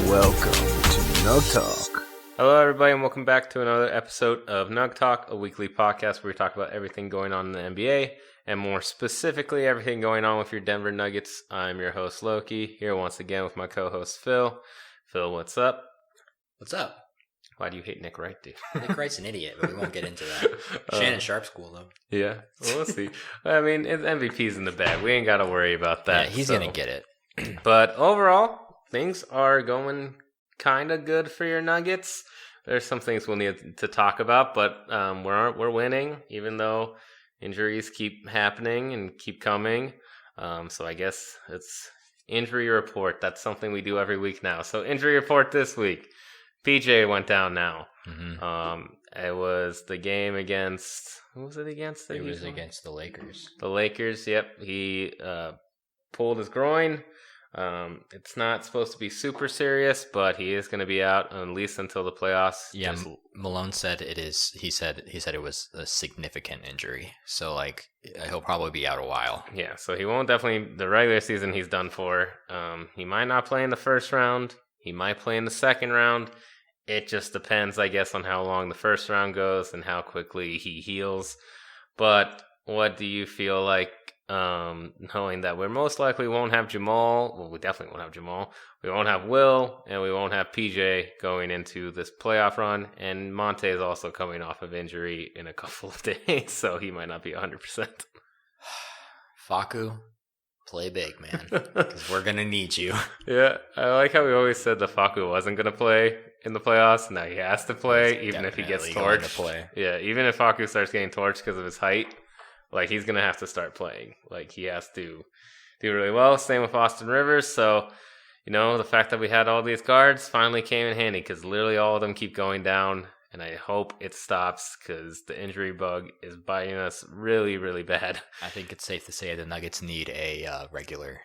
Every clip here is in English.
Welcome to Nugg Talk. Hello, everybody, and welcome back to another episode of Nugg Talk, a weekly podcast where we talk about everything going on in the NBA, and more specifically, everything going on with your Denver Nuggets. I'm your host, Loki, here once again with my co-host, Phil. Phil, what's up? What's up? Why do you hate Nick Wright, dude? Nick Wright's an idiot, but we won't get into that. Shannon Sharp's cool, though. Yeah, well, we'll see. I mean, MVP's in the bag. We ain't got to worry about that. Yeah, he's going to get it. But overall, things are going kind of good for your Nuggets. There's some things we'll need to talk about, but we're winning, even though injuries keep happening and keep coming. So I guess it's injury report. That's something we do every week now. So injury report this week. PJ went down now. Mm-hmm. It was the game against... Who was it against? It was against the Lakers. The Lakers, yep. He pulled his groin. It's not supposed to be super serious, but he is going to be out at least until the playoffs. Yeah, Malone said it is. He said it was a significant injury, so like he'll probably be out a while. Yeah, so he won't definitely the regular season. He's done for. He might not play in the first round. He might play in the second round. It just depends, I guess, on how long the first round goes and how quickly he heals. But what do you feel like? Knowing that we most likely won't have Jamal. Well, we definitely won't have Jamal. We won't have Will, and we won't have PJ going into this playoff run. And Monte is also coming off of injury in a couple of days, so he might not be 100%. Facu, play big, man, because we're gonna need you. Yeah, I like how we always said that Facu wasn't gonna play in the playoffs. Now he has to play, even if he gets torched. Yeah, even if Facu starts getting torched because of his height. Like, he's going to have to start playing. Like, he has to do really well. Same with Austin Rivers. So, you know, the fact that we had all these guards finally came in handy because literally all of them keep going down. And I hope it stops because the injury bug is biting us really, really bad. I think it's safe to say the Nuggets need a regular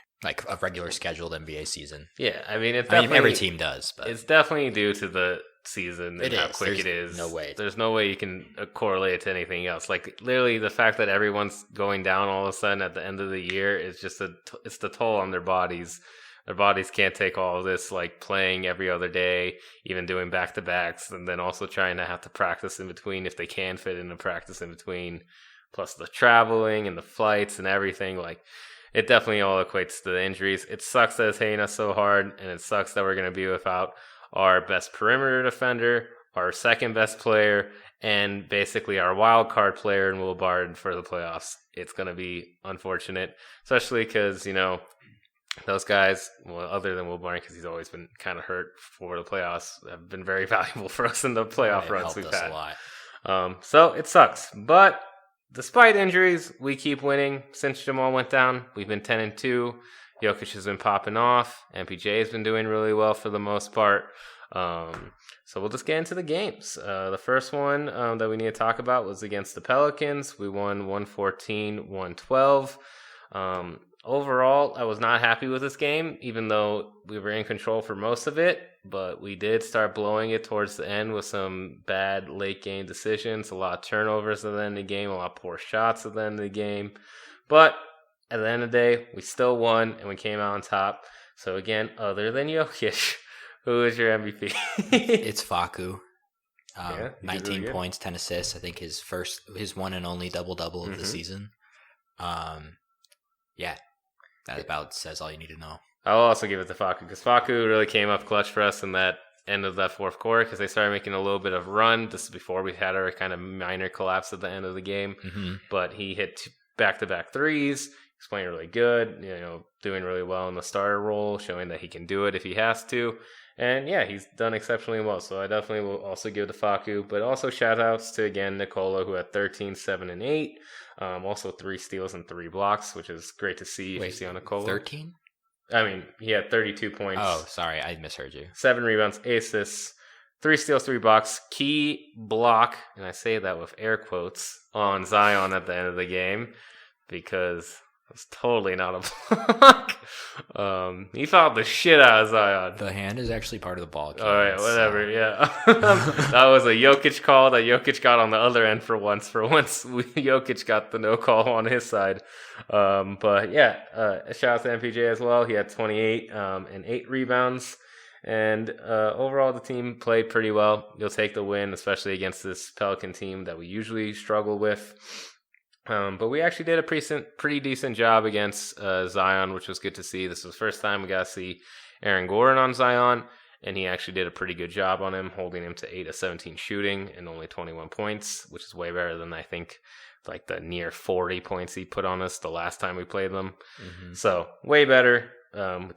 scheduled NBA season. Yeah, I mean, every team does. But it's definitely due to the season and how quick it is. No way. There's no way you can correlate it to anything else. Like, literally, the fact that everyone's going down all of a sudden at the end of the year is just it's the toll on their bodies. Their bodies can't take all of this, like, playing every other day, even doing back-to-backs, and then also trying to have to practice in between if they can fit in a practice in between, plus the traveling and the flights and everything. Like, it definitely all equates to the injuries. It sucks that it's hitting us so hard, and it sucks that we're going to be without our best perimeter defender, our second best player, and basically our wild card player in Will Barton for the playoffs. It's going to be unfortunate, especially because, you know, those guys, well, other than Will Barton, because he's always been kind of hurt for the playoffs, have been very valuable for us in the playoff runs we've had. A lot. So it sucks. But despite injuries, we keep winning. Since Jamal went down, we've been 10-2. Jokic has been popping off. MPJ has been doing really well for the most part. So we'll just get into the games. The first one that we need to talk about was against the Pelicans. We won 114-112. Overall, I was not happy with this game, even though we were in control for most of it. But we did start blowing it towards the end with some bad late-game decisions, a lot of turnovers at the end of the game, a lot of poor shots at the end of the game. But at the end of the day, we still won, and we came out on top. So again, other than Jokic, who is your MVP? It's Facu. 19 really points, 10 assists. I think his one and only double-double of the season. Yeah, that about says all you need to know. I'll also give it to Facu, because Facu really came up clutch for us in that end of that fourth quarter, because they started making a little bit of run just before we had our kind of minor collapse at the end of the game. Mm-hmm. But he hit back-to-back threes. He's playing really good, you know, doing really well in the starter role, showing that he can do it if he has to. And yeah, he's done exceptionally well. So I definitely will also give it to Facu, but also shout outs to, again, Nikola, who had 13, 7, and 8. Also 3 steals and 3 blocks, which is great to see. Wait, if you see on Nikola. 13? I mean, he had 32 points. Oh, sorry, I misheard you. 7 rebounds, 8 assists, 3 steals, 3 blocks. Key block, and I say that with air quotes, on Zion at the end of the game, because it's totally not a block. He fouled the shit out of Zion. The hand is actually part of the ball. All right, whatever, yeah. That was a Jokic call that Jokic got on the other end for once. Jokic got the no call on his side. But yeah, shout out to MPJ as well. He had 28 and 8 rebounds. And overall, the team played pretty well. You'll take the win, especially against this Pelican team that we usually struggle with. But we actually did a pretty decent job against Zion, which was good to see. This was the first time we got to see Aaron Gordon on Zion, and he actually did a pretty good job on him, holding him to 8 of 17 shooting and only 21 points, which is way better than I think like the near 40 points he put on us the last time we played them. Mm-hmm. So way better.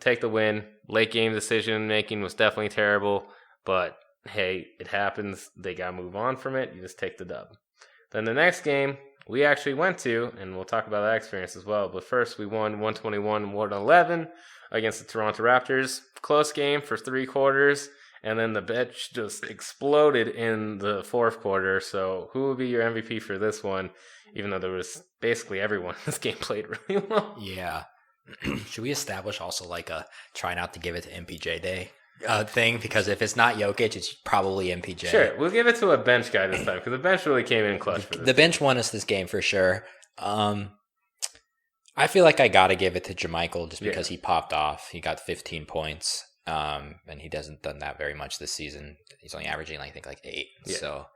Take the win. Late game decision making was definitely terrible, but hey, it happens. They got to move on from it. You just take the dub. Then the next game we actually went to, and we'll talk about that experience as well. But first, we won 121-111 against the Toronto Raptors. Close game for 3 quarters, and then the bench just exploded in the 4th quarter. So who would be your MVP for this one, even though there was basically everyone in this game played really well? Yeah. Should we establish also like a try not to give it to MPJ day thing? Because if it's not Jokic, it's probably MPJ. Sure, we'll give it to a bench guy this time because the bench really came in clutch for this. The bench won us this game for sure. I feel like I got to give it to JaMychal just because he popped off. He got 15 points, and he hasn't done that very much this season. He's only averaging, I think, like 8. Yeah. So,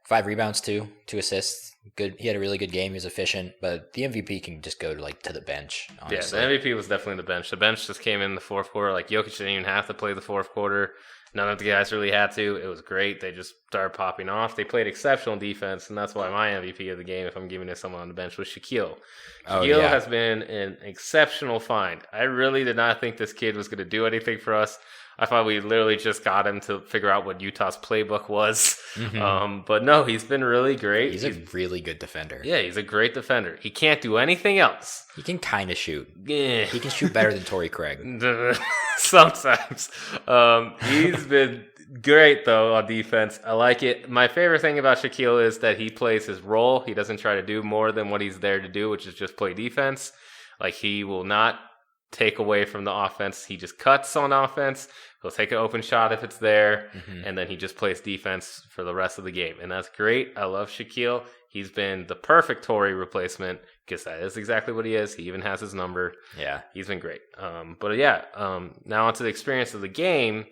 5 rebounds, 2 assists. Good. He had a really good game. He was efficient, but the MVP can just go to the bench. Honestly. Yeah, the MVP was definitely the bench. The bench just came in the 4th quarter. Like Jokic didn't even have to play the 4th quarter. None of the guys really had to. It was great. They just started popping off. They played exceptional defense, and that's why my MVP of the game, if I'm giving it to someone on the bench, was Shaquille. Shaquille has been an exceptional find. I really did not think this kid was going to do anything for us. I thought we literally just got him to figure out what Utah's playbook was. Mm-hmm. But no, he's been really great. He's a really good defender. Yeah, he's a great defender. He can't do anything else. He can kind of shoot. Yeah. He can shoot better than Torrey Craig. Sometimes. He's been great, though, on defense. I like it. My favorite thing about Shaquille is that he plays his role. He doesn't try to do more than what he's there to do, which is just play defense. Like, he will not take away from the offense. He just cuts on offense. He'll take an open shot if it's there, and then he just plays defense for the rest of the game. And that's great. I love Shaquille. He's been the perfect Torrey replacement because that is exactly what he is. He even has his number. Yeah. He's been great. Now onto the experience of the game.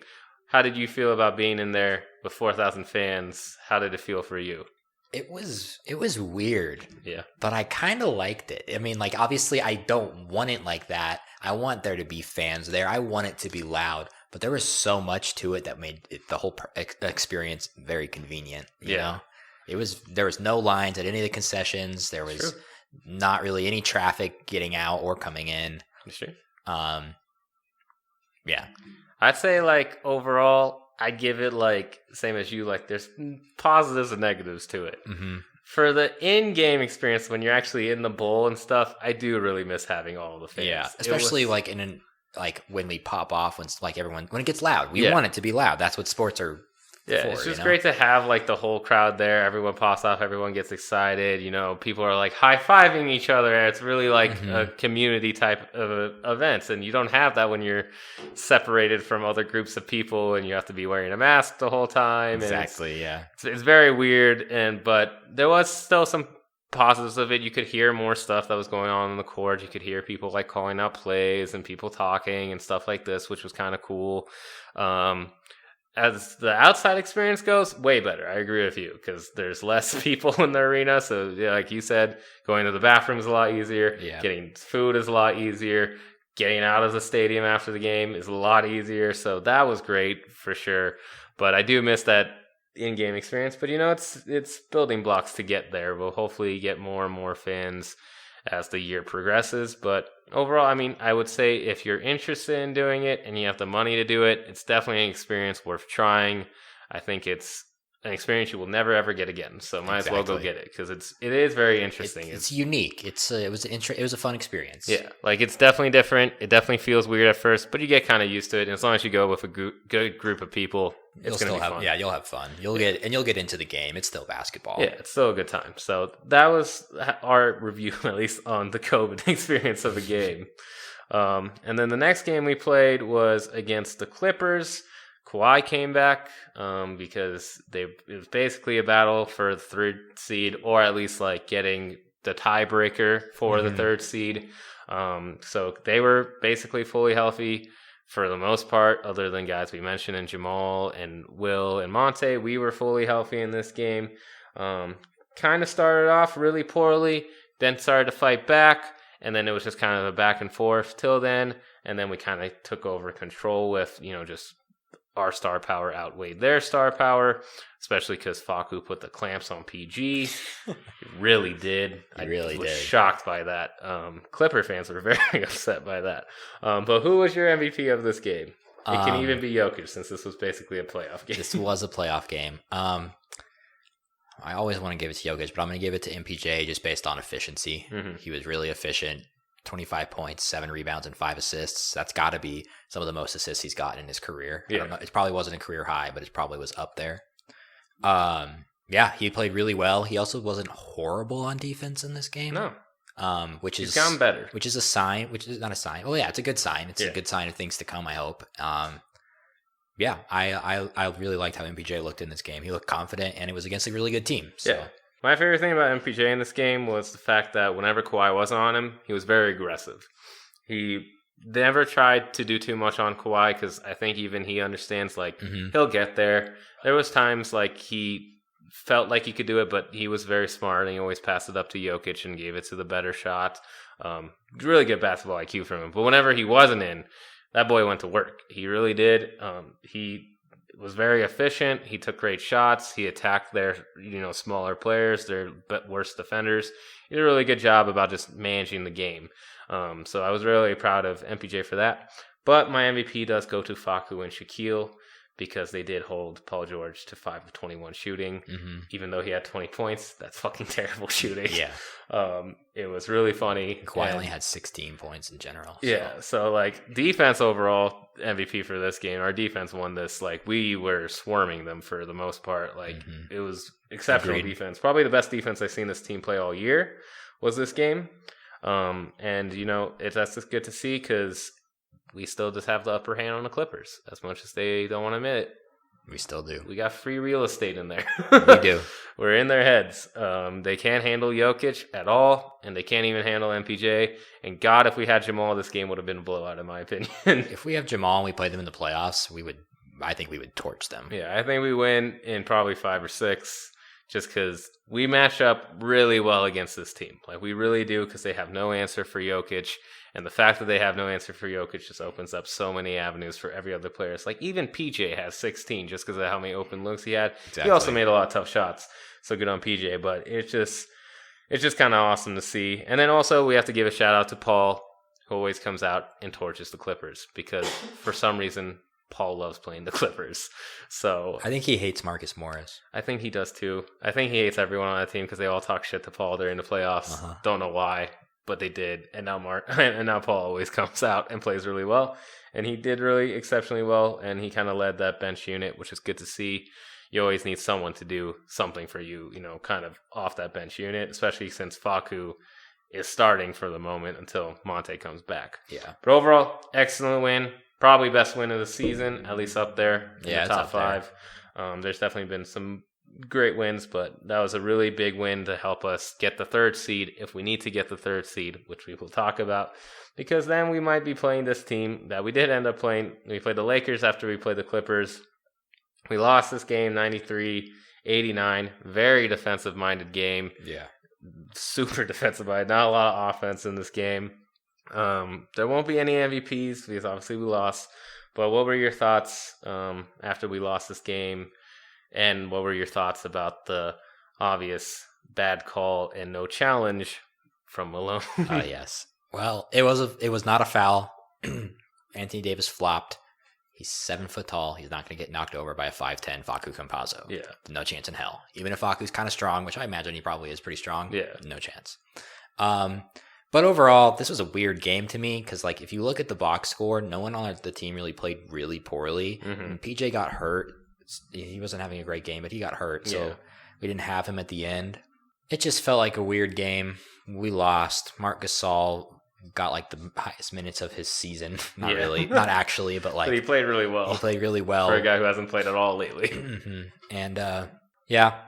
How did you feel about being in there with 4,000 fans? How did it feel for you? It was weird. Yeah. But I kind of liked it. I mean, like, obviously I don't want it like that. I want there to be fans there. I want it to be loud. But there was so much to it that made the whole experience very convenient. You know? There was no lines at any of the concessions. There was not really any traffic getting out or coming in. Sure. Yeah. I'd say, like, overall, I'd give it, like, same as you, like, there's positives and negatives to it. Mm-hmm. For the in-game experience, when you're actually in the bowl and stuff, I do really miss having all the fans. Yeah, especially, like, when we pop off, when it gets loud. We want it to be loud. That's what sports are for, it's just great to have, like, the whole crowd there. Everyone pops off. Everyone gets excited. You know, people are, like, high-fiving each other. It's really, like, a community type of events. And you don't have that when you're separated from other groups of people and you have to be wearing a mask the whole time. Exactly, yeah. It's very weird, but there was still some positives of it. You could hear more stuff that was going on the court. You could hear people, like, calling out plays and people talking and stuff like this, which was kind of cool. As the outside experience goes, way better. I agree with you because there's less people in the arena. So, yeah, like you said, going to the bathroom is a lot easier. Yeah. Getting food is a lot easier. Getting out of the stadium after the game is a lot easier. So that was great for sure. But I do miss that in-game experience. But, you know, it's building blocks to get there. We'll hopefully get more and more fans as the year progresses. But overall, I mean, I would say if you're interested in doing it and you have the money to do it, it's definitely an experience worth trying. I think it's an experience you will never ever get again. So might as well go get it because it is very interesting. It's unique. It was a fun experience. Yeah, like it's definitely different. It definitely feels weird at first, but you get kind of used to it. And as long as you go with a good group of people, it's going to be fun. Yeah, you'll have fun. You'll get into the game. It's still basketball. Yeah, it's still a good time. So that was our review, at least on the COVID experience of the game. And then the next game we played was against the Clippers. Kawhi came back because it was basically a battle for the 3rd seed, or at least like getting the tiebreaker for the 3rd seed. So they were basically fully healthy. for the most part, other than guys we mentioned, and Jamal and Will and Monte, we were fully healthy in this game. Kind of started off really poorly, then started to fight back, and then it was just kind of a back and forth till then, and then we kind of took over control with, just our star power outweighed their star power, especially because Faku put the clamps on PG. He really did. I was shocked by that. Clipper fans were very upset by that. But who was your MVP of this game? It can even be Jokic, since this was basically a playoff game. This was a playoff game. I always want to give it to Jokic, but I'm going to give it to MPJ just based on efficiency. Mm-hmm. He was really efficient. 25 points, 7 rebounds, and 5 assists. That's got to be some of the most assists he's gotten in his career. Yeah. I don't know. It probably wasn't a career high, but it probably was up there. He played really well. He also wasn't horrible on defense in this game. No. He's gotten better. Which is a sign, which is not a sign. Well, yeah, it's a good sign. It's a good sign of things to come, I hope. I really liked how MPJ looked in this game. He looked confident, and it was against a really good team. So. Yeah. My favorite thing about MPJ in this game was the fact that whenever Kawhi wasn't on him, he was very aggressive. He never tried to do too much on Kawhi because I think even he understands, he'll get there. There was times he felt like he could do it, but he was very smart, and he always passed it up to Jokic and gave it to the better shot. Really good basketball IQ from him. But whenever he wasn't in, that boy went to work. He really did. He was very efficient. He took great shots. He attacked their, smaller players, their worst defenders. He did a really good job about just managing the game. So I was really proud of MPJ for that. But my MVP does go to Faku and Shaquille because they did hold Paul George to 5 of 21 shooting. Mm-hmm. Even though he had 20 points, that's fucking terrible shooting. Yeah. It was really funny. Kawhi only had 16 points in general. So. Yeah, so defense overall, MVP for this game. Our defense won this. We were swarming them for the most part. It was exceptional defense. Probably the best defense I've seen this team play all year was this game. That's just good to see because we still just have the upper hand on the Clippers, as much as they don't want to admit it. We still do. We got free real estate in there. We do. We're in their heads. They can't handle Jokic at all, and they can't even handle MPJ. And God, if we had Jamal, this game would have been a blowout, in my opinion. If we have Jamal and we play them in the playoffs, I think we would torch them. Yeah, I think we win in probably 5 or 6, just because we match up really well against this team. We really do, because they have no answer for Jokic. And the fact that they have no answer for Jokic just opens up so many avenues for every other player. It's even PJ has 16 just because of how many open looks he had. Exactly. He also made a lot of tough shots. So good on PJ. But it's just kind of awesome to see. And then also we have to give a shout out to Paul, who always comes out and torches the Clippers. Because for some reason, Paul loves playing the Clippers. So I think he hates Marcus Morris. I think he does too. I think he hates everyone on that team because they all talk shit to Paul during the playoffs. Uh-huh. Don't know why. But they did, and now Paul always comes out and plays really well, and he did really exceptionally well, and he kind of led that bench unit, which is good to see. You always need someone to do something for you, kind of off that bench unit, especially since Faku is starting for the moment until Monte comes back. Yeah. But overall, excellent win, probably best win of the season, at least up there in the top 5. There's definitely been some great wins, but that was a really big win to help us get the 3rd seed if we need to get the 3rd seed, which we will talk about, because then we might be playing this team that we did end up playing. We played the Lakers after we played the Clippers. We lost this game 93-89. Very defensive-minded game. Yeah. Super defensive-minded. Not a lot of offense in this game. There won't be any MVPs because obviously we lost. But what were your thoughts after we lost this game? And what were your thoughts about the obvious bad call and no challenge from Malone? Yes. Well, it was not a foul. Anthony Davis flopped. He's 7 foot tall. He's not going to get knocked over by a 5'10" Facu Campazzo. Yeah. No chance in hell. Even if Facu's kind of strong, which I imagine he probably is pretty strong. Yeah. No chance. But overall, this was a weird game to me because, if you look at the box score, no one on the team really played really poorly. Mm-hmm. PJ got hurt. He wasn't having a great game, but he got hurt, so we didn't have him at the end. It just felt like a weird game. We lost. Marc Gasol got the highest minutes of his season. Not really, not actually, but but he played really well. He played really well for a guy who hasn't played at all lately. Mm-hmm. And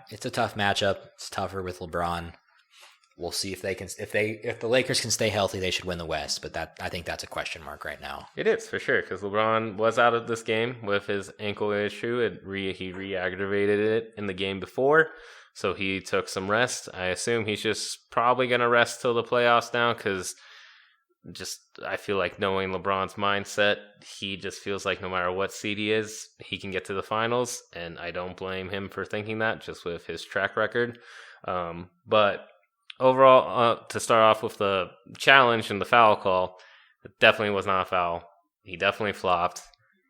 it's a tough matchup. It's tougher with LeBron. we'll see if the Lakers can stay healthy, they should win the West. But I think that's a question mark right now. It is for sure because LeBron was out of this game with his ankle issue. He re-aggravated it in the game before, so he took some rest. I assume he's just probably gonna rest till the playoffs now because I feel like knowing LeBron's mindset, he just feels like no matter what seed he is, he can get to the finals, and I don't blame him for thinking that just with his track record. But overall, to start off with the challenge and the foul call, it definitely was not a foul. He definitely flopped.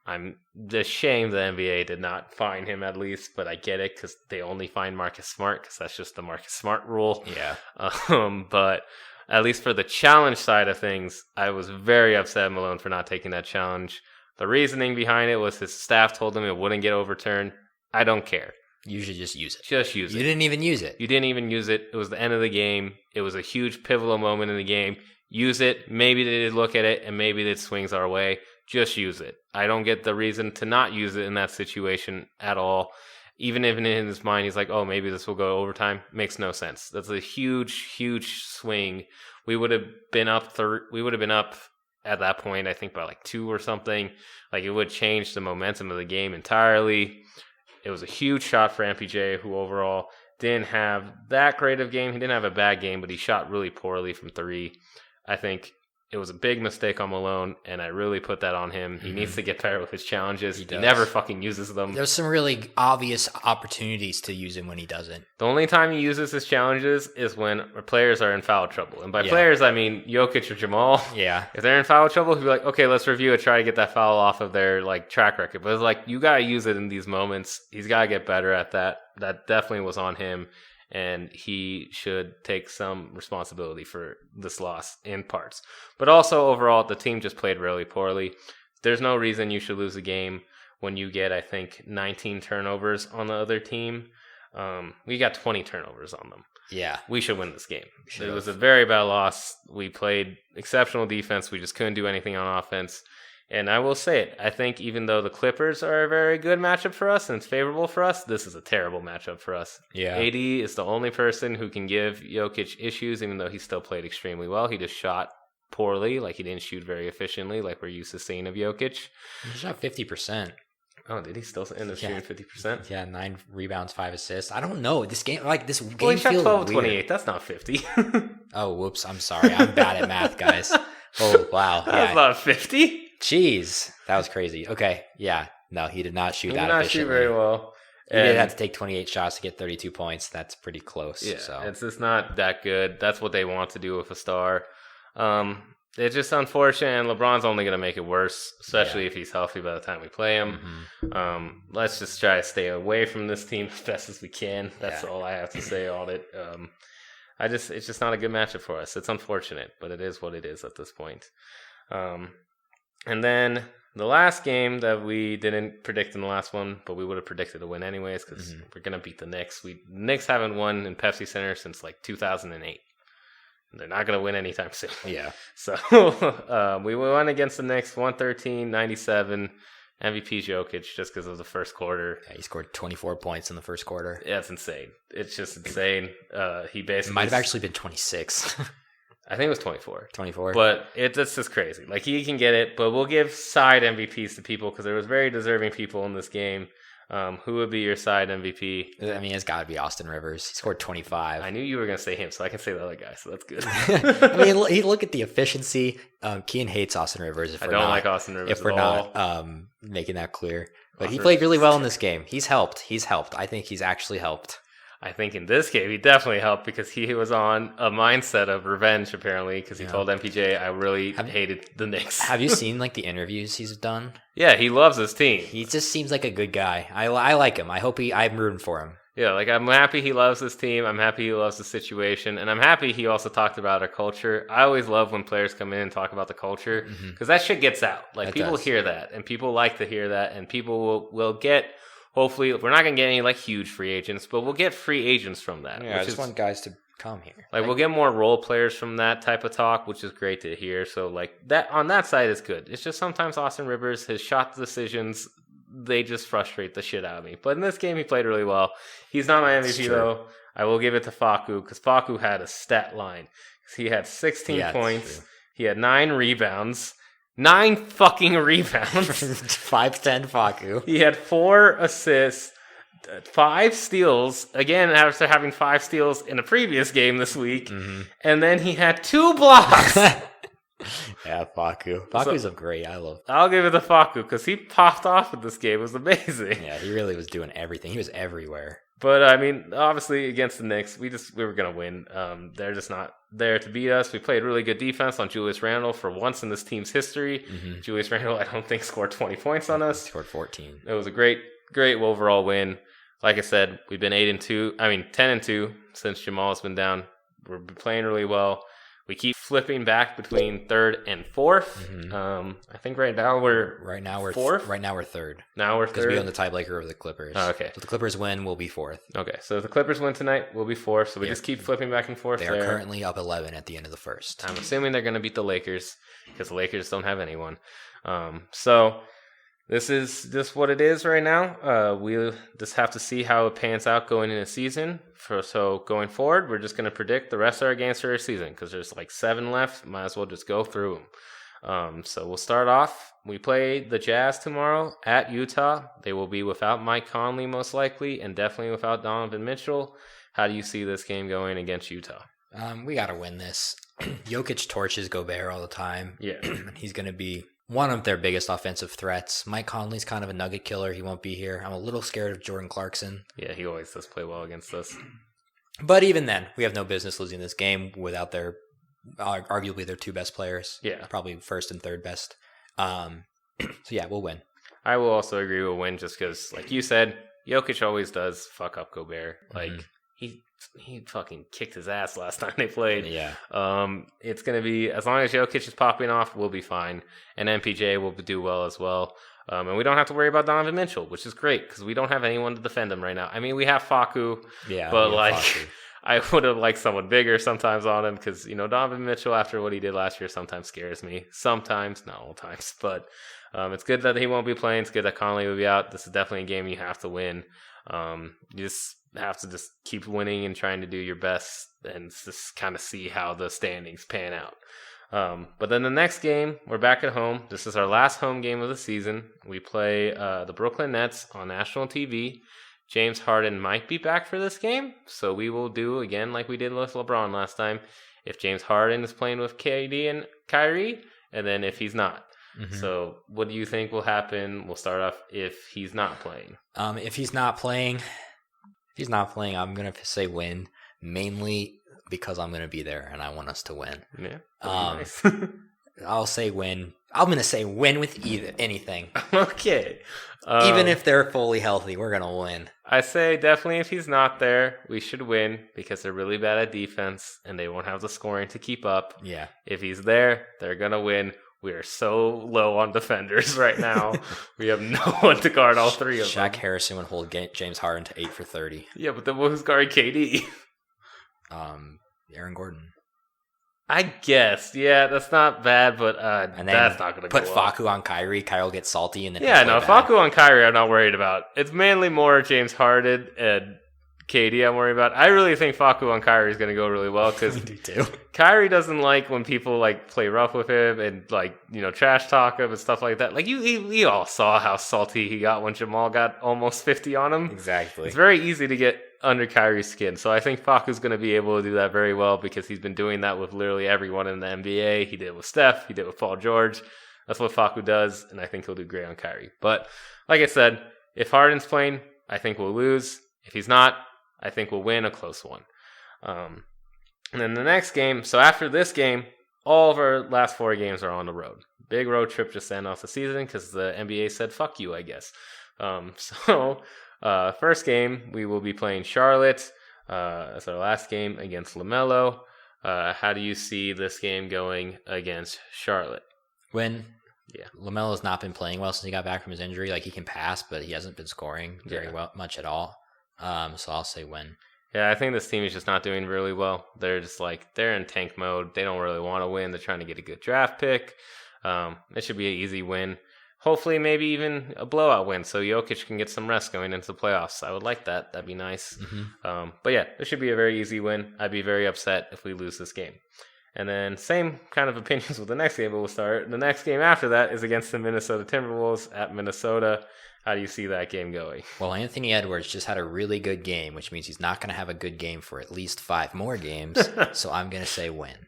I'm ashamed the NBA did not fine him at least, but I get it because they only find Marcus Smart because that's just the Marcus Smart rule. Yeah. But at least for the challenge side of things, I was very upset at Malone for not taking that challenge. The reasoning behind it was his staff told him it wouldn't get overturned. I don't care. You should just use it. Just use it. You didn't even use it. You didn't even use it. It was the end of the game. It was a huge pivotal moment in the game. Use it. Maybe they did look at it, and maybe it swings our way. Just use it. I don't get the reason to not use it in that situation at all. Even if in his mind he's like, oh, maybe this will go overtime. Makes no sense. That's a huge, huge swing. We would have been up at that point, I think by like 2 or something. Like it would change the momentum of the game entirely. It was a huge shot for MPJ, who overall didn't have that great of a game. He didn't have a bad game, but he shot really poorly from 3. I think it was a big mistake on Malone, and I really put that on him. He needs to get better with his challenges. He never fucking uses them. There's some really obvious opportunities to use him when he doesn't. The only time he uses his challenges is when players are in foul trouble. And by players, I mean Jokic or Jamal. Yeah. If they're in foul trouble, he'll be like, okay, let's review it, try to get that foul off of their like track record. But it's like, you got to use it in these moments. He's got to get better at that. That definitely was on him. And he should take some responsibility for this loss in parts. But also, overall, the team just played really poorly. There's no reason you should lose a game when you get, I think, 19 turnovers on the other team. We got 20 turnovers on them. Yeah. We should win this game. It was a very bad loss. We played exceptional defense. We just couldn't do anything on offense. And I will say it, I think even though the Clippers are a very good matchup for us and it's favorable for us, this is a terrible matchup for us. Yeah. AD is the only person who can give Jokic issues, even though he still played extremely well. He just shot poorly, like he didn't shoot very efficiently, like we're used to seeing of Jokic. He shot 50%. Oh, did he still end up shooting 50%? Yeah, 9 rebounds, 5 assists. I don't know. This game, he shot 12 28. That's not 50. Oh, whoops. I'm sorry. I'm bad at math, guys. Oh, wow. That's not 50. Jeez, that was crazy. Okay, yeah. No, he did not shoot that efficiently. He did not shoot very well. He did have to take 28 shots to get 32 points. That's pretty close. Yeah, so. It's just not that good. That's what they want to do with a star. It's just unfortunate, and LeBron's only going to make it worse, especially if he's healthy by the time we play him. Mm-hmm. Let's just try to stay away from this team as best as we can. That's all I have to say on it. It's just not a good matchup for us. It's unfortunate, but it is what it is at this point. And then the last game that we didn't predict in the last one, but we would have predicted a win anyways because we're going to beat the Knicks. Knicks haven't won in Pepsi Center since like 2008. They're not going to win anytime soon. Yeah. So we won against the Knicks 113-97. MVP Jokic just because of the first quarter. Yeah, he scored 24 points in the first quarter. Yeah, it's insane. It's just insane. He basically... It might have actually been 26. I think it was 24. 24. But it's just crazy. Like, he can get it, but we'll give side MVPs to people because there was very deserving people in this game. Who would be your side MVP? I mean, it's got to be Austin Rivers. He scored 25. I knew you were going to say him, so I can say the other guy, so that's good. I mean, look at the efficiency. Kean hates Austin Rivers. I don't like Austin Rivers if we're at not making that clear. But he played really well in this game. He's helped. I think he's actually helped. I think in this game, he definitely helped because he was on a mindset of revenge, apparently, because he told MPJ, I really hated the Knicks. Have you seen, like, the interviews he's done? Yeah, he loves his team. He just seems like a good guy. I like him. I'm rooting for him. Yeah, like, I'm happy he loves his team. I'm happy he loves the situation. And I'm happy he also talked about our culture. I always love when players come in and talk about the culture because that shit gets out. Like, people hear that, and people like to hear that, and people will get... Hopefully, we're not going to get any, like, huge free agents, but we'll get free agents from that. Yeah, I just want guys to come here. Like, we'll get more role players from that type of talk, which is great to hear. So, like, that on that side is good. It's just sometimes Austin Rivers, his shot they just frustrate the shit out of me. But in this game, he played really well. He's not my MVP, though. I will give it to Facu because Facu had a stat line. He had 16 points. He had 9 rebounds. 9 fucking rebounds. 5'10" Facu. He had 4 assists, 5 steals, again after having 5 steals in a previous game this week. Mm-hmm. And then he had 2 blocks. Yeah, Facu. Facu's great. I'll give it to Facu because he popped off in this game. It was amazing. Yeah, he really was doing everything. He was everywhere. But, I mean, obviously, against the Knicks, we were going to win. They're just not there to beat us. We played really good defense on Julius Randle for once in this team's history. Mm-hmm. Julius Randle, I don't think, scored 20 points on us. He scored 14. It was a great overall win. Like I said, we've been 10-2 since Jamal's been down. We're playing really well. We keep flipping back between 3rd and 4th. Mm-hmm. I think right now we're 4th. Right now we're 3rd. Now we're 3rd. Because we own the tiebreaker over the Clippers. Oh, okay. So if the Clippers win, we'll be 4th. Okay. So if the Clippers win tonight, we'll be 4th. So we just keep flipping back and forth. They are currently up 11 at the end of the first. I'm assuming they're going to beat the Lakers because the Lakers don't have anyone. So this is just what it is right now. We'll just have to see how it pans out going into the season. So going forward, we're just going to predict the rest of our games for our season because there's like 7 left. Might as well just go through them. So we'll start off. We play the Jazz tomorrow at Utah. They will be without Mike Conley most likely and definitely without Donovan Mitchell. How do you see this game going against Utah? We got to win this. Jokic torches Gobert all the time. Yeah. He's going to be one of their biggest offensive threats. Mike Conley's kind of a nugget killer. He won't be here. I'm a little scared of Jordan Clarkson. Yeah, he always does play well against us. But even then, we have no business losing this game without arguably their 2 best players. Yeah. Probably 1st and 3rd best. So yeah, we'll win. I will also agree we'll win just because, like you said, Jokic always does fuck up Gobert. Like, he fucking kicked his ass last time they played. Yeah. It's going to be, as long as Jokic is popping off, we'll be fine. And MPJ will do well as well. And we don't have to worry about Donovan Mitchell, which is great because we don't have anyone to defend him right now. I mean, we have Facu, but Facu. I would have liked someone bigger sometimes on him because, Donovan Mitchell, after what he did last year, sometimes scares me. Sometimes, not all times. But it's good that he won't be playing. It's good that Conley will be out. This is definitely a game you have to win. You just have to just keep winning and trying to do your best and just kind of see how the standings pan out. But then the next game, we're back at home. This is our last home game of the season. We play the Brooklyn Nets on national TV. James Harden might be back for this game, so we will do again like we did with LeBron last time. If James Harden is playing with KD and Kyrie, and then if he's not. Mm-hmm. So what do you think will happen? We'll start off if he's not playing. If he's not playing, I'm going to say win, mainly because I'm going to be there and I want us to win. Yeah. Nice. I'll say win. I'm going to say win with anything. Okay. Even if they're fully healthy, we're going to win. I say definitely if he's not there, we should win because they're really bad at defense and they won't have the scoring to keep up. Yeah. If he's there, they're going to win. We are so low on defenders right now. We have no one to guard all 3 of them. Shaq Harrison would hold James Harden to 8 for 30. Yeah, but then who's guarding KD? Aaron Gordon. I guess. Yeah, that's not bad, but that's not going to go well. Put Facu on Kyrie. Kyrie will get salty. And then Facu on Kyrie I'm not worried about. It's mainly more James Harden and KD I'm worried about. I really think Facu on Kyrie is going to go really well because Kyrie doesn't like when people play rough with him and trash talk him and stuff like that. We all saw how salty he got when Jamal got almost 50 on him. Exactly. It's very easy to get under Kyrie's skin. So I think Facu's going to be able to do that very well because he's been doing that with literally everyone in the NBA. He did it with Steph. He did it with Paul George. That's what Facu does, and I think he'll do great on Kyrie. But like I said, if Harden's playing, I think we'll lose. If he's not, I think we'll win a close one. And then the next game, so after this game, all of our last 4 games are on the road. Big road trip just to end off the season because the NBA said, fuck you, I guess. First game, we will be playing Charlotte. That's our last game against LaMelo. How do you see this game going against Charlotte? Win. Yeah. LaMelo's not been playing well since he got back from his injury. He can pass, but he hasn't been scoring very well, much at all. So I'll say win. Yeah, I think this team is just not doing really well. They're just they're in tank mode. They don't really want to win. They're trying to get a good draft pick. It should be an easy win. hopefully maybe even a blowout win so Jokic can get some rest going into the playoffs. I would like that. That'd be nice. But yeah, this should be a very easy win. I'd be very upset if we lose this game. And then same kind of opinions with the next game we'll start. The next game after that is against the Minnesota Timberwolves at Minnesota. How do you see that game going? Well, Anthony Edwards just had a really good game, which means he's not going to have a good game for at least 5 more games. So I'm going to say win.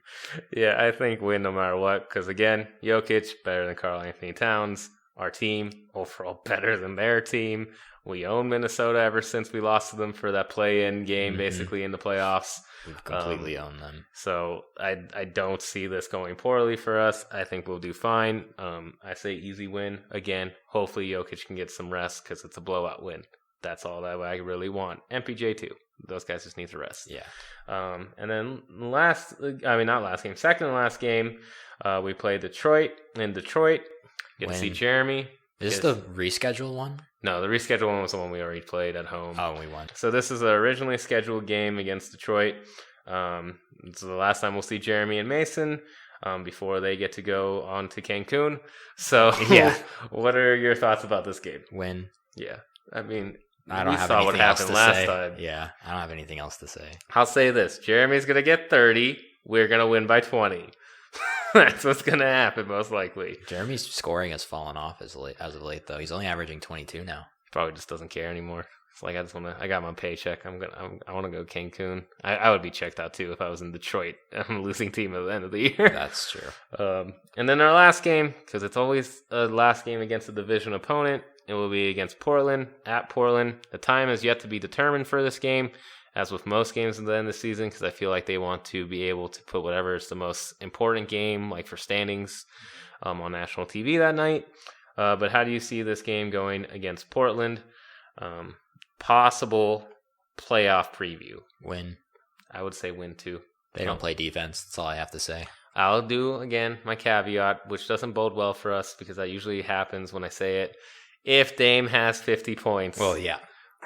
Yeah, I think win no matter what. Because again, Jokic, better than Karl Anthony Towns. Our team, overall better than their team. We own Minnesota ever since we lost to them for that play-in game, basically in the playoffs. We've completely owned them. So I don't see this going poorly for us. I think we'll do fine. I say easy win. Again, hopefully Jokic can get some rest because it's a blowout win. That's all that I really want. MPJ too. Those guys just need to rest. Yeah. And then second to last game, we played Detroit in Detroit. Get to see Jeremy. Is this the rescheduled one? No, the rescheduled one was the one we already played at home. Oh, we won. So this is an originally scheduled game against Detroit. It's the last time we'll see Jeremy and Mason before they get to go on to Cancun. So yeah, what are your thoughts about this game? Win. Yeah, I mean, I don't we have saw what anything else happened to last say. time. Yeah, I don't have anything else to say. I'll say this: Jeremy's gonna get 30. We're gonna win by 20. That's what's gonna happen, most likely. Jeremy's scoring has fallen off as of late, though. He's only averaging 22 now. Probably just doesn't care anymore. It's like I got my paycheck. I want to go Cancun. I would be checked out too if I was in Detroit. I'm a losing team at the end of the year. That's true. And then our last game, because it's always a last game against a division opponent, it will be against Portland at Portland. The time is yet to be determined for this game, as with most games at the end of the season, because I feel like they want to be able to put whatever is the most important game, like for standings, on national TV that night. But how do you see this game going against Portland? Possible playoff preview. Win. I would say win too. They don't play defense. That's all I have to say. I'll do, again, my caveat, which doesn't bode well for us because that usually happens when I say it. If Dame has 50 points, well, yeah,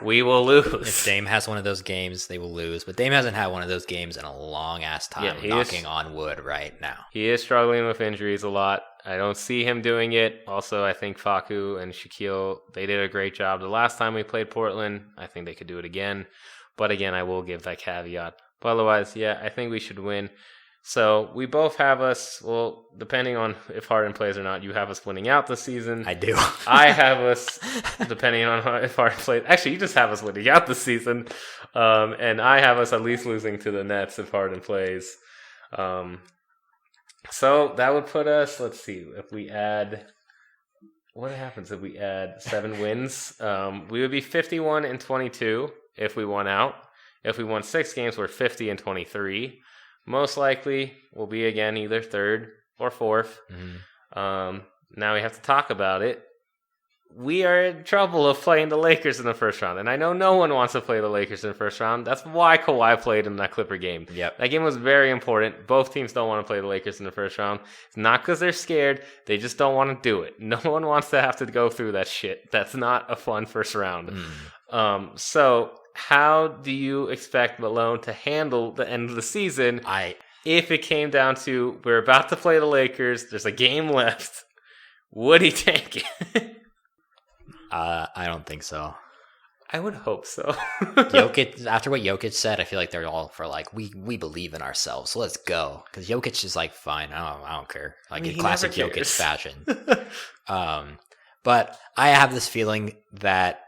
we will lose. If Dame has one of those games, they will lose. But Dame hasn't had one of those games in a long-ass time, knocking on wood right now. He is struggling with injuries a lot. I don't see him doing it. Also, I think Facu and Shaquille, they did a great job the last time we played Portland. I think they could do it again. But again, I will give that caveat. But otherwise, yeah, I think we should win. So we both have us, well, depending on if Harden plays or not, you have us winning out this season. I do. I have us, depending on if Harden plays. Actually, you just have us winning out this season. And I have us at least losing to the Nets if Harden plays. So that would put us, let's see, if we add, what happens if we add 7 wins? We would be 51-22 if we won out. If we won 6 games, we're 50-23. Most likely, we'll be again either 3rd or 4th. Now we have to talk about it. We are in trouble of playing the Lakers in the first round. And I know no one wants to play the Lakers in the first round. That's why Kawhi played in that Clipper game. Yep. That game was very important. Both teams don't want to play the Lakers in the first round. It's not because they're scared. They just don't want to do it. No one wants to have to go through that shit. That's not a fun first round. So how do you expect Malone to handle the end of the season if it came down to we're about to play the Lakers, there's a game left? Would he take it? I don't think so. I would hope so. Jokic, after what Jokic said, I feel like they're all for like we believe in ourselves, so let's go. Because Jokic is like, fine, I don't care, like in classic Jokic fashion. But I have this feeling that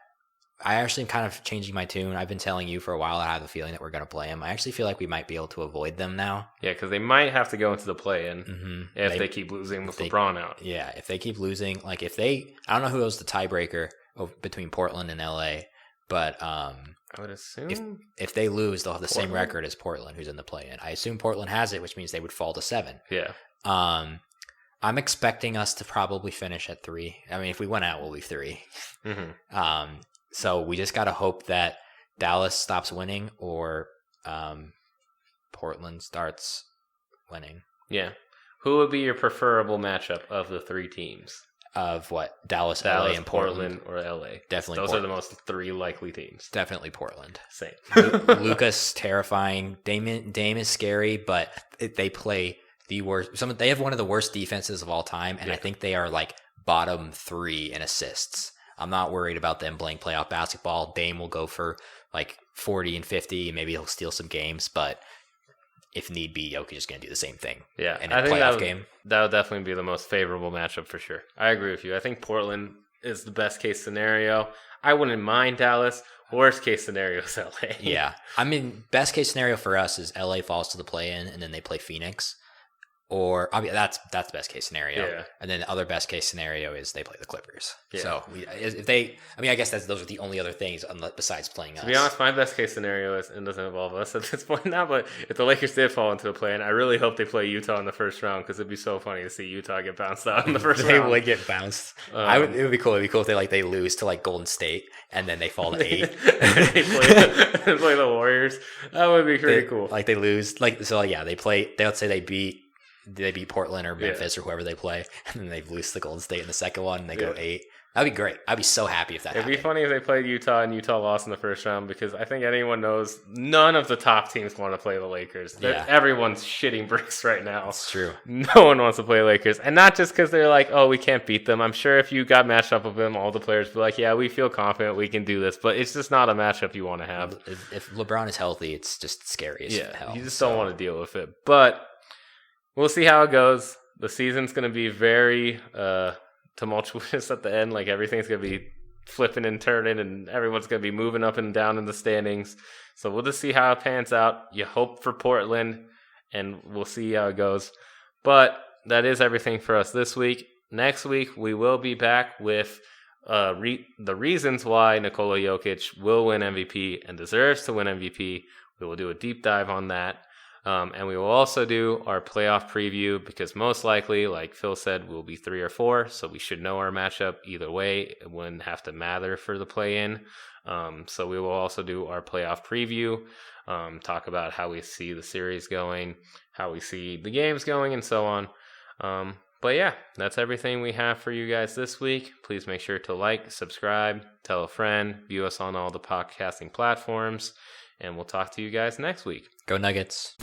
I actually am kind of changing my tune. I've been telling you for a while I have a feeling that we're going to play them. I actually feel like we might be able to avoid them now. Yeah, because they might have to go into the play-in if they keep losing with LeBron out. Yeah, if they keep losing. Like if they, I don't know who was the tiebreaker between Portland and LA, but I would assume if they lose, they'll have the same record as Portland, who's in the play-in. I assume Portland has it, which means they would fall to 7. Yeah. I'm expecting us to probably finish at 3. I mean, if we went out, we'll be 3. So we just got to hope that Dallas stops winning or Portland starts winning. Yeah. Who would be your preferable matchup of the 3 teams? Of what? Dallas, LA, and Portland? Or LA. Definitely Those Portland. are the most 3 likely teams. Definitely Portland. Same. Lucas, terrifying. Dame is scary, but they play the worst. They have one of the worst defenses of all time, and I think they are like bottom 3 in assists. I'm not worried about them playing playoff basketball. Dame will go for like 40 and 50. Maybe he'll steal some games, but if need be, Jokic is going to do the same thing. Yeah, in a playoff game. That would definitely be the most favorable matchup for sure. I agree with you. I think Portland is the best case scenario. I wouldn't mind Dallas. Worst case scenario is LA. Yeah. I mean, best case scenario for us is LA falls to the play-in and then they play Phoenix. Or, I mean, that's the best case scenario. Yeah. And then the other best case scenario is they play the Clippers. Yeah. So, if they, I mean, I guess those are the only other things besides playing us. To be honest, my best case scenario is, and doesn't involve us at this point now, but if the Lakers did fall into the play-in, I really hope they play Utah in the first round because it'd be so funny to see Utah get bounced out in the first round. They would get bounced. It would be cool. It'd be cool if they lose to like Golden State and then they fall to 8. They play the Warriors. That would be pretty cool. Like they lose, let's say they beat Portland or Memphis or whoever they play, and then they lose to Golden State in the second one and they go 8. That'd be great. I'd be so happy if that happened. It'd be funny if they played Utah and Utah lost in the first round because I think anyone knows none of the top teams want to play the Lakers. Yeah. Everyone's shitting bricks right now. It's true. No one wants to play Lakers. And not just because they're like, oh, we can't beat them. I'm sure if you got matched up with them, all the players would be like, yeah, we feel confident we can do this. But it's just not a matchup you want to have. If LeBron is healthy, it's just scary as hell. You just don't want to deal with it. But we'll see how it goes. The season's going to be very tumultuous at the end. Like everything's going to be flipping and turning and everyone's going to be moving up and down in the standings. So we'll just see how it pans out. You hope for Portland and we'll see how it goes. But that is everything for us this week. Next week, we will be back with the reasons why Nikola Jokic will win MVP and deserves to win MVP. We will do a deep dive on that. And we will also do our playoff preview because most likely, like Phil said, we'll be 3 or 4. So we should know our matchup either way. It wouldn't have to matter for the play-in. So we will also do our playoff preview, talk about how we see the series going, how we see the games going, and so on. But yeah, that's everything we have for you guys this week. Please make sure to like, subscribe, tell a friend, view us on all the podcasting platforms, and we'll talk to you guys next week. Go Nuggets.